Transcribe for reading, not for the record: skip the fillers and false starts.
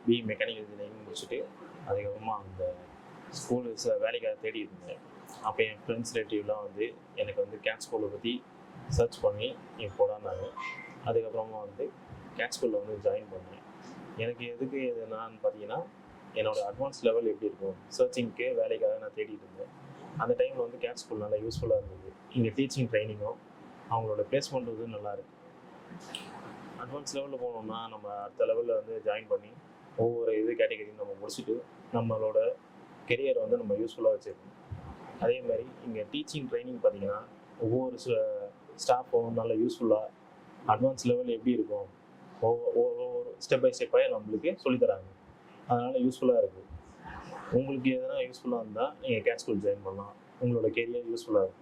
BE mechanical engineering முடிச்சுட்டு அதுக்கப்புறமா அந்த ஸ்கூலு வேலைக்காக தேடி இருந்தேன். அப்போ என் ஃப்ரெண்ட்ஸ் ரிலேட்டிவ்லாம் வந்து எனக்கு வந்து கேட் ஸ்கூலை பற்றி சர்ச் பண்ணி நீ போடான்னாங்க. அதுக்கப்புறமா வந்து கேட் ஸ்கூலில் வந்து ஜாயின் பண்ணேன். எனக்கு எதுக்கு எதுனான்னு பார்த்தீங்கன்னா, என்னோடய அட்வான்ஸ் லெவல் எப்படி இருக்கும் சர்ச்சிங்க்கு வேலைக்காக நான் தேடிட்டு இருந்தேன். அந்த டைமில் வந்து கேட் ஸ்கூல் நல்லா யூஸ்ஃபுல்லாக இருந்தது. இங்கே டீச்சிங் ட்ரைனிங்கும் அவங்களோட பிளேஸ்மெண்ட் வந்து நல்லா இருக்கு. அட்வான்ஸ் லெவலில் போனோம்னா நம்ம அடுத்த லெவலில் வந்து ஜாயின் பண்ணி ஒவ்வொரு கேட்டகரியும் நம்ம முடிச்சுட்டு நம்மளோட கெரியர் வந்து நம்ம யூஸ்ஃபுல்லாக வச்சுருக்கோம். அதே மாதிரி இங்கே டீச்சிங் ட்ரைனிங் பார்த்தீங்கன்னா ஒவ்வொரு ஸ்டாஃபும் நல்லா யூஸ்ஃபுல்லாக அட்வான்ஸ் லெவல் எப்படி இருக்கும் ஒவ்வொரு ஸ்டெப் பை ஸ்டெப்பாக நம்மளுக்கு சொல்லித்தராங்க. அதனால் யூஸ்ஃபுல்லாக இருக்குது. உங்களுக்கு எதனா யூஸ்ஃபுல்லாக இருந்தால் நீங்கள் கேட் ஸ்கூல் ஜாயின் பண்ணலாம். உங்களோட கெரியர் யூஸ்ஃபுல்லாக இருக்கும்.